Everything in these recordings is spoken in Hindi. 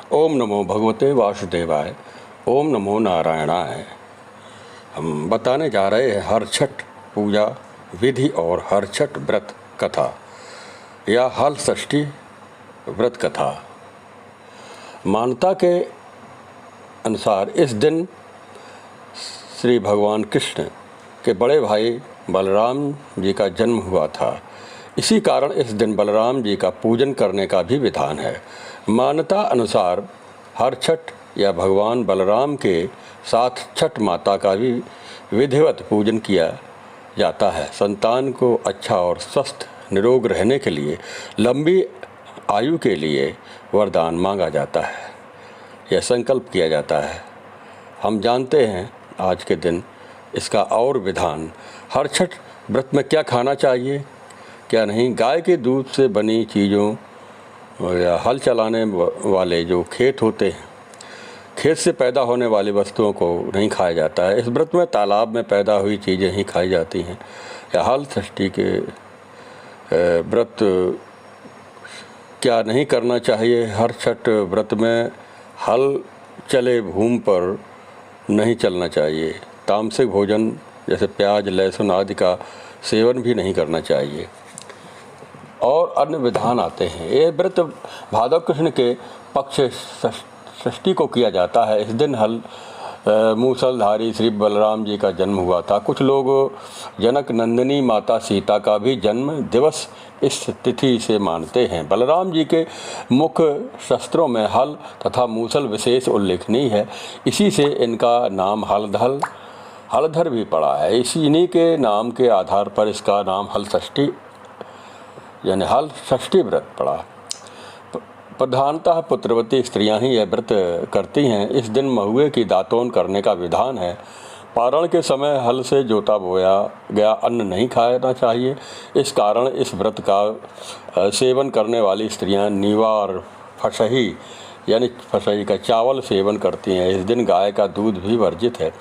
ओम नमो भगवते वासुदेवाय। ओम नमो नारायणाय। हम बताने जा रहे हैं हर छठ पूजा विधि और हर छठ व्रत कथा या हल षष्ठी व्रत कथा। मान्यता के अनुसार इस दिन श्री भगवान कृष्ण के बड़े भाई बलराम जी का जन्म हुआ था। इसी कारण इस दिन बलराम जी का पूजन करने का भी विधान है। मान्यता अनुसार हर छठ या भगवान बलराम के साथ छठ माता का भी विधिवत पूजन किया जाता है। संतान को अच्छा और स्वस्थ निरोग रहने के लिए, लंबी आयु के लिए वरदान मांगा जाता है, यह संकल्प किया जाता है। हम जानते हैं आज के दिन इसका और विधान। हर छठ व्रत में क्या खाना चाहिए, क्या नहीं। गाय के दूध से बनी चीज़ों या हल चलाने वाले जो खेत होते हैं, खेत से पैदा होने वाली वस्तुओं को नहीं खाया जाता है। इस व्रत में तालाब में पैदा हुई चीज़ें ही खाई जाती हैं। या हल षष्ठी के व्रत क्या नहीं करना चाहिए। हर छठ व्रत में हल चले भूमि पर नहीं चलना चाहिए। तामसिक भोजन जैसे प्याज लहसुन आदि का सेवन भी नहीं करना चाहिए। और अन्य विधान आते हैं। ये व्रत भादव कृष्ण के पक्ष षष्ठी को किया जाता है। इस दिन हल मूसलधारी श्री बलराम जी का जन्म हुआ था। कुछ लोग जनक नंदिनी माता सीता का भी जन्म दिवस इस तिथि से मानते हैं। बलराम जी के मुख्य शस्त्रों में हल तथा मूसल विशेष उल्लेखनीय है। इसी से इनका नाम हलधर भी पड़ा है। इन्हीं के नाम के आधार पर इसका नाम हल षष्ठी यानी हल षष्ठी व्रत पड़ा। प्रधानतः पुत्रवती स्त्रियां ही यह व्रत करती हैं। इस दिन महुए की दातून करने का विधान है। पारण के समय हल से जोता बोया गया अन्न नहीं खाना चाहिए। इस कारण इस व्रत का सेवन करने वाली स्त्रियां नीवा और फसही यानी फसही का चावल सेवन करती हैं। इस दिन गाय का दूध भी वर्जित है।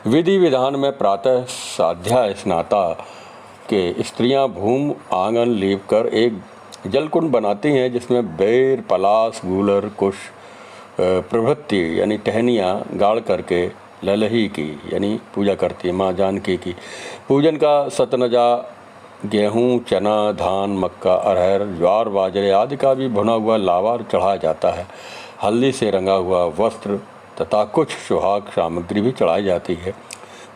विधि विधान में प्रातः साध्या स्नाता के स्त्रियां भूमि आंगन लीप कर एक जलकुंड बनाती हैं, जिसमें बेर पलाश गूलर कुश प्रभृति यानी टहनियाँ गाड़ करके ललही की यानी पूजा करती है। माँ जानकी की पूजन का सतनजा गेहूँ चना धान मक्का अरहर ज्वार बाजरे आदि का भी भुना हुआ लावा चढ़ाया जाता है। हल्दी से रंगा हुआ वस्त्र तथा कुछ सुहाग सामग्री भी चढ़ाई जाती है।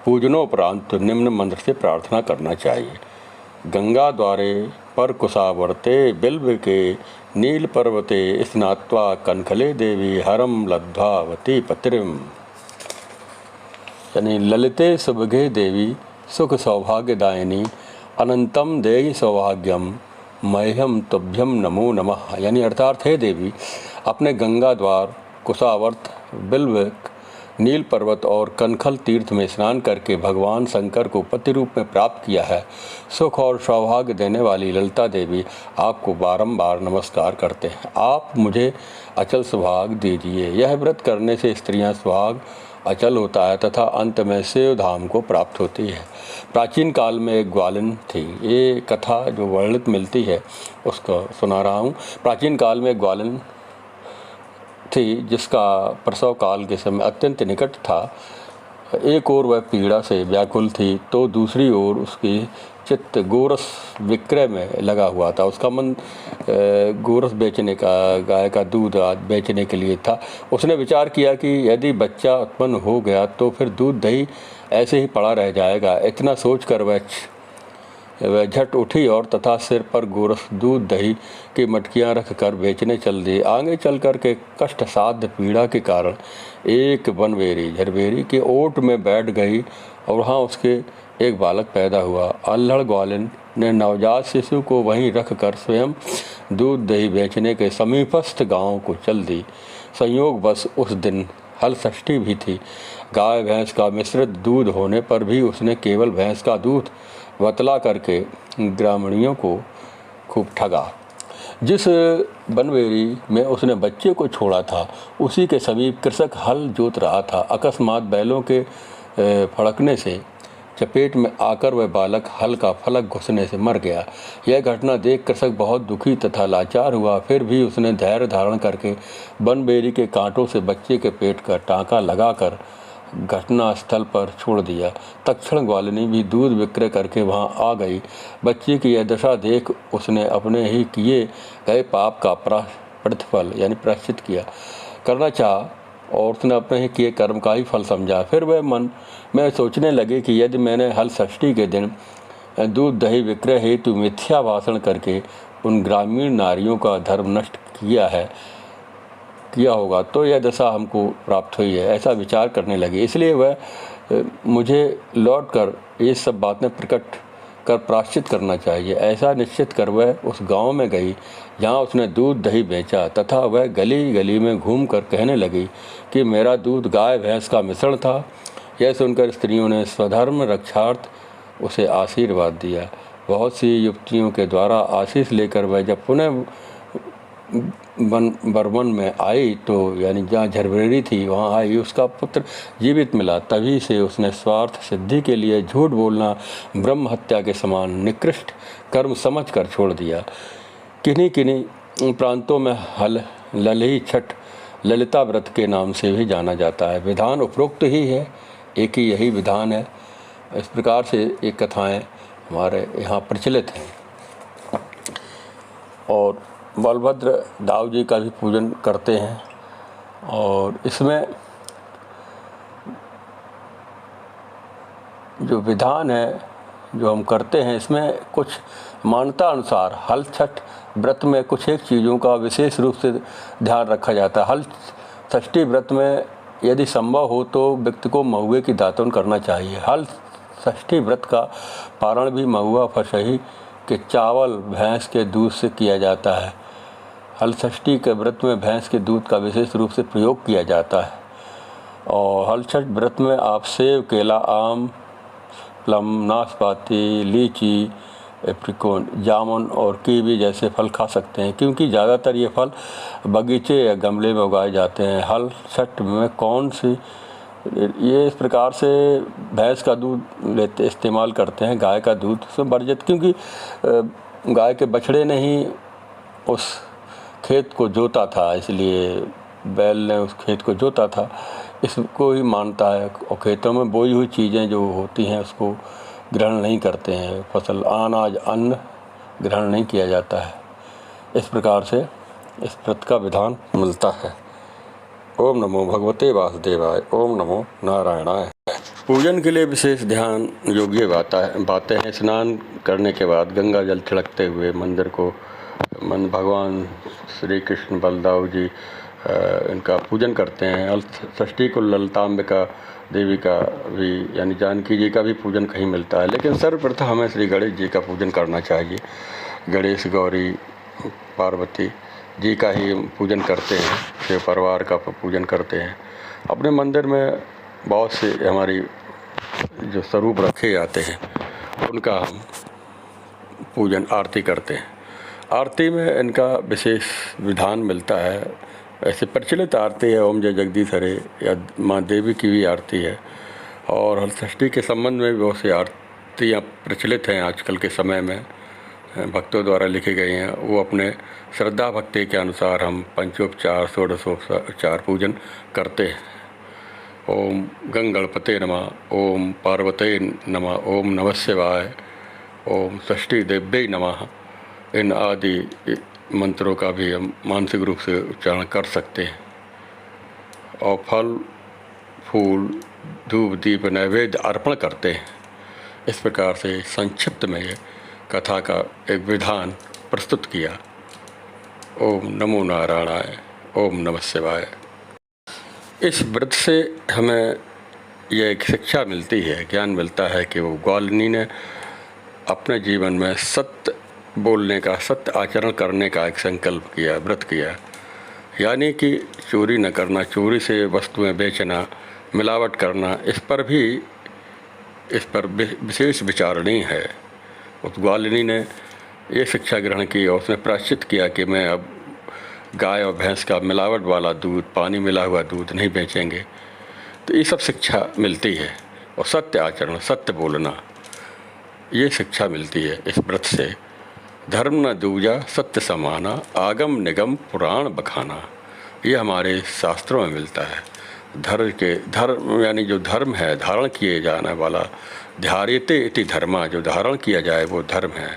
पूजनोपरांत निम्न मंत्र से प्रार्थना करना चाहिए। गंगा द्वारे पर कुशावर्ते बिल्व के नील पर्वते स्नात्वा कनखले देवी हरम लब्ध्वावती पत्रिम यानी ललिते सुभगे देवी सुख सौभाग्यदायिनी अनंतम देहि सौभाग्यम मह्यम तुभ्यम नमो नमः यानी अर्थात हे देवी, अपने गंगा द्वार कुशावर्त बिल्व नील पर्वत और कनखल तीर्थ में स्नान करके भगवान शंकर को पति रूप में प्राप्त किया है। सुख और सौभाग्य देने वाली ललिता देवी आपको बारंबार नमस्कार करते हैं। आप मुझे अचल सुहाग दीजिए। यह व्रत करने से स्त्रियां सुहाग अचल होता है तथा अंत में शिव धाम को प्राप्त होती है। प्राचीन काल में एक ग्वालिन थी। ये कथा जो वर्णित मिलती है उसको सुना रहा हूँ। प्राचीन काल में एक ग्वालिन थी जिसका प्रसव काल के समय अत्यंत निकट था। एक ओर वह पीड़ा से व्याकुल थी तो दूसरी ओर उसकी चित्त गोरस विक्रय में लगा हुआ था। उसका मन गोरस बेचने का, गाय का दूध बेचने के लिए था। उसने विचार किया कि यदि बच्चा उत्पन्न हो गया तो फिर दूध दही ऐसे ही पड़ा रह जाएगा। इतना सोचकर वह झट उठी और तथा सिर पर गोरस दूध दही की मटकियां रखकर बेचने चल दी। आगे चलकर के कष्ट साध्य पीड़ा के कारण एक वनवेरी झरवेरी के ओट में बैठ गई और वहाँ उसके एक बालक पैदा हुआ। अल्हड़ ग्वालिन ने नवजात शिशु को वहीं रखकर स्वयं दूध दही बेचने के समीपस्थ गांव को चल दी। संयोग बस उस दिन हल षष्ठी भी थी। गाय भैंस का मिश्रित दूध होने पर भी उसने केवल भैंस का दूध बतला करके ग्रामीणों को खूब ठगा। जिस बनवेरी में उसने बच्चे को छोड़ा था उसी के समीप कृषक हल जोत रहा था। अकस्मात बैलों के फड़कने से चपेट में आकर वह बालक हल का फलक घुसने से मर गया। यह घटना देख कृषक बहुत दुखी तथा लाचार हुआ। फिर भी उसने धैर्य धारण करके बनबेरी के कांटों से बच्चे के पेट का टाँका लगाकर घटना स्थल पर छोड़ दिया। तत्क्षण ग्वालिनी भी दूध विक्रय करके वहां आ गई। बच्चे की यह दशा देख उसने अपने ही किए गए पाप का प्रतिफल यानी प्रायश्चित करना चाहा और उसने अपने ही किए कर्म का ही फल समझा। फिर वह मन में सोचने लगे कि यदि मैंने हल षष्ठी के दिन दूध दही विक्रय हेतु मिथ्या भाषण करके उन ग्रामीण नारियों का धर्म नष्ट किया होगा तो यह दशा हमको प्राप्त हुई है, ऐसा विचार करने लगे। इसलिए वह मुझे लौटकर ये सब बातें प्रकट कर प्रायश्चित करना चाहिए, ऐसा निश्चित कर वह उस गांव में गई जहां उसने दूध दही बेचा तथा वह गली गली में घूमकर कहने लगी कि मेरा दूध गाय भैंस का मिश्रण था। यह सुनकर स्त्रियों ने स्वधर्म रक्षार्थ उसे आशीर्वाद दिया। बहुत सी युवतियों के द्वारा आशीष लेकर वह जब पुनः बरमन में आई तो यानी जहाँ झरबरेरी थी वहाँ आई, उसका पुत्र जीवित मिला। तभी से उसने स्वार्थ सिद्धि के लिए झूठ बोलना ब्रह्म हत्या के समान निकृष्ट कर्म समझकर छोड़ दिया। किन्हीं प्रांतों में ललही छठ ललिता व्रत के नाम से भी जाना जाता है। विधान उपरोक्त ही है, एक ही यही विधान है। इस प्रकार से ये कथाएँ हमारे यहाँ प्रचलित हैं। और बलभद्र दाऊ जी का भी पूजन करते हैं और इसमें जो विधान है जो हम करते हैं इसमें कुछ मान्यता अनुसार हल छठ व्रत में कुछ एक चीज़ों का विशेष रूप से ध्यान रखा जाता है। हल षष्ठी व्रत में यदि संभव हो तो व्यक्ति को महुए की दातुन करना चाहिए। हल षष्ठी व्रत का पारण भी महुआ फसही के चावल भैंस के दूध से किया जाता है। हल षष्ठी के व्रत में भैंस के दूध का विशेष रूप से प्रयोग किया जाता है। और हल छठ व्रत में आप सेब, केला, आम, प्लम, नाशपाती, लीची, एप्रिकॉन, जामुन और कीवी जैसे फल खा सकते हैं, क्योंकि ज़्यादातर ये फल बगीचे या गमले में उगाए जाते हैं। हल छठ में कौन सी ये इस प्रकार से भैंस का दूध इस्तेमाल करते हैं, गाय का दूध से वर्जित, क्योंकि गाय के बछड़े ने ही उस खेत को जोता था, इसलिए बैल ने उस खेत को जोता था, इसको ही मानता है। और खेतों में बोई हुई चीज़ें जो होती हैं उसको ग्रहण नहीं करते हैं, फसल अनाज अन्न ग्रहण नहीं किया जाता है। इस प्रकार से इस व्रत का विधान मिलता है। ओम नमो भगवते वासुदेवाय। ओम नमो नारायणाय। पूजन के लिए विशेष ध्यान योग्य बातें हैं। स्नान करने के बाद गंगा जल छिड़कते हुए मंदिर को भगवान श्री कृष्ण बलदाऊ जी इनका पूजन करते हैं। षष्ठी को ललिताम्बिका देवी का भी यानी जानकी जी का भी पूजन कहीं मिलता है, लेकिन सर्वप्रथम हमें श्री गणेश जी का पूजन करना चाहिए। गणेश, गौरी, पार्वती जी का ही पूजन करते हैं, शिव परिवार का पूजन करते हैं। अपने मंदिर में बहुत से हमारी जो स्वरूप रखे जाते हैं उनका हम पूजन आरती करते हैं। आरती में इनका विशेष विधान मिलता है। ऐसे प्रचलित आरती है ओम जय जगदीश हरे या माँ देवी की भी आरती है। और हल षष्ठी के संबंध में भी बहुत सी आरतियाँ प्रचलित हैं आजकल के समय में, भक्तों द्वारा लिखी गई हैं। वो अपने श्रद्धा भक्ति के अनुसार हम पंचोपचार षोडशोपचार पूजन करते हैं। ओम गंगणपते नमः, ओम पार्वते नमः, ओम नमः शिवाय, ओम षष्ठी देव्यै नमः। इन आदि मंत्रों का भी हम मानसिक रूप से उच्चारण कर सकते हैं। और फल फूल धूप दीप नैवेद्य अर्पण करते हैं। इस प्रकार से संक्षिप्त में ये कथा का एक विधान प्रस्तुत किया। ओम नमो नारायणाय। ओम नमः शिवाय। इस व्रत से हमें यह एक शिक्षा मिलती है, ज्ञान मिलता है कि वो ग्वालिनी ने अपने जीवन में सत्य बोलने का, सत्य आचरण करने का एक संकल्प किया, व्रत किया। यानी कि चोरी न करना, चोरी से वस्तुएं बेचना, मिलावट करना, इस पर विशेष विचारणीय है। उस ग्वालिनी ने ये शिक्षा ग्रहण की और उसने प्रायश्चित किया कि मैं अब गाय और भैंस का मिलावट वाला दूध, पानी मिला हुआ दूध नहीं बेचेंगे। तो ये सब शिक्षा मिलती है और सत्य आचरण, सत्य बोलना, ये शिक्षा मिलती है इस व्रत से। धर्म न दूजा सत्य समाना, आगम निगम पुराण बखाना, ये हमारे शास्त्रों में मिलता है। धर्म यानी जो धर्म है, धारण किए जाने वाला, ध्यायते इति धर्मा, जो धारण किया जाए वो धर्म है।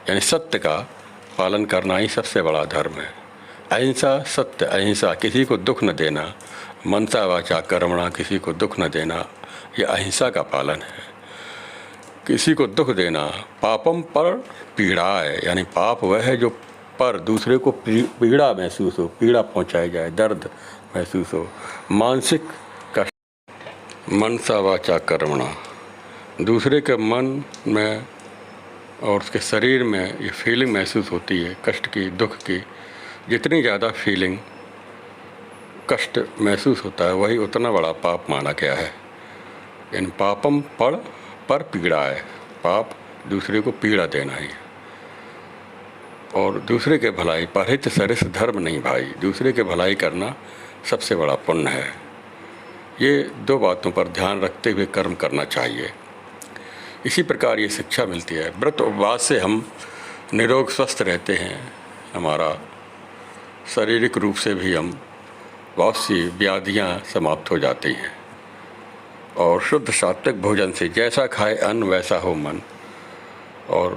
यानी सत्य का पालन करना ही सबसे बड़ा धर्म है। अहिंसा, सत्य अहिंसा, किसी को दुख न देना, मनसा वाचा कर्मणा, किसी को दुख न देना, यह अहिंसा का पालन है। किसी को दुख देना, पापम पर पीड़ाए, यानी पाप वह है जो पर दूसरे को पीड़ा महसूस हो, पीड़ा पहुंचाई जाए, दर्द महसूस हो, मानसिक कष्ट। मनसा वाचा कर्मणा, दूसरे के मन में और उसके शरीर में ये फीलिंग महसूस होती है कष्ट की, दुख की। जितनी ज़्यादा फीलिंग, कष्ट महसूस होता है, वही उतना बड़ा पाप माना गया है। इन पापम पर पीड़ा है, पाप दूसरे को पीड़ा देना ही। और दूसरे के भलाई, परहित सरिस धर्म नहीं भाई, दूसरे के भलाई करना सबसे बड़ा पुण्य है। ये दो बातों पर ध्यान रखते हुए कर्म करना चाहिए। इसी प्रकार ये शिक्षा मिलती है। व्रत उपवास से हम निरोग स्वस्थ रहते हैं, हमारा शारीरिक रूप से भी हम बहुत सी व्याधियाँ समाप्त हो जाती हैं। और शुद्ध सात्विक भोजन से जैसा खाए अन्न वैसा हो मन। और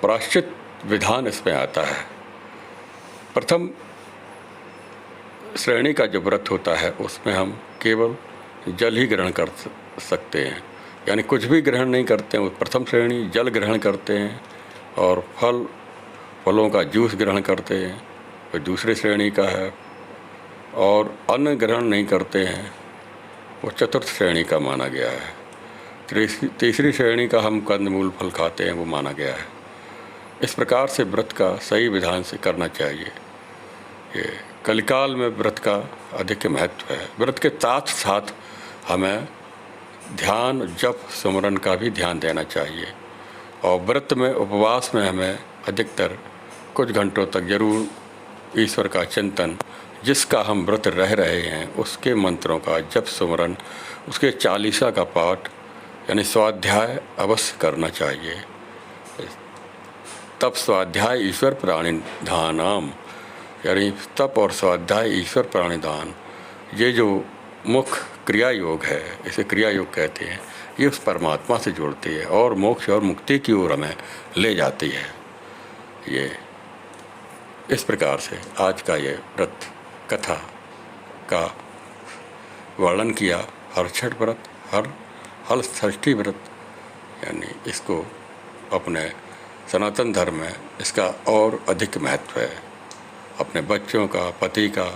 प्रायश्चित विधान इसमें आता है। प्रथम श्रेणी का जो व्रत होता है उसमें हम केवल जल ही ग्रहण कर सकते हैं, यानी कुछ भी ग्रहण नहीं करते हैं। प्रथम श्रेणी जल ग्रहण करते हैं और फलों का जूस ग्रहण करते हैं, वो दूसरी श्रेणी का है। और अन्न ग्रहण नहीं करते हैं, वो चतुर्थ श्रेणी का माना गया है। तीसरी श्रेणी का हम कंदमूल फल खाते हैं, वो माना गया है। इस प्रकार से व्रत का सही विधान से करना चाहिए। ये कलिकाल में व्रत का अधिक महत्व है। व्रत के साथ साथ हमें ध्यान, जप, सुमरन का भी ध्यान देना चाहिए। और व्रत में, उपवास में हमें अधिकतर कुछ घंटों तक जरूर ईश्वर का चिंतन, जिसका हम व्रत रह रहे हैं उसके मंत्रों का जप, सुमरन, उसके चालीसा का पाठ यानी स्वाध्याय अवश्य करना चाहिए। तप स्वाध्याय ईश्वर प्राणिधानाम, यानी तप और स्वाध्याय ईश्वर प्राणिधान, ये जो मुख्य क्रिया योग है, इसे क्रिया योग कहते हैं, ये उस परमात्मा से जोड़ती है और मोक्ष और मुक्ति की ओर हमें ले जाती है। ये इस प्रकार से आज का ये व्रत कथा का वर्णन किया। हरछठ व्रत, हल षष्ठी व्रत, यानी इसको अपने सनातन धर्म में इसका और अधिक महत्व है। अपने बच्चों का, पति का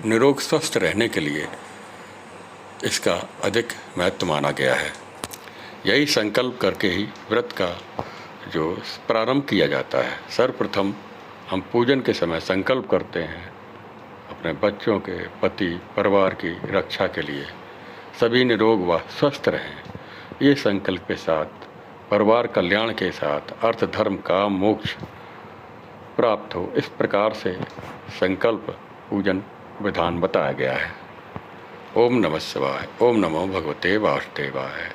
निरोग स्वस्थ रहने के लिए इसका अधिक महत्व माना गया है। यही संकल्प करके ही व्रत का जो प्रारंभ किया जाता है। सर्वप्रथम हम पूजन के समय संकल्प करते हैं अपने बच्चों के, पति, परिवार की रक्षा के लिए, सभी निरोग व स्वस्थ रहें। ये संकल्प के साथ, परिवार कल्याण के साथ अर्थ, धर्म, काम, मोक्ष प्राप्त हो, इस प्रकार से संकल्प पूजन विधान बताया गया है। ओम नमः शिवाय। ओम नमो भगवते वासुदेवाय।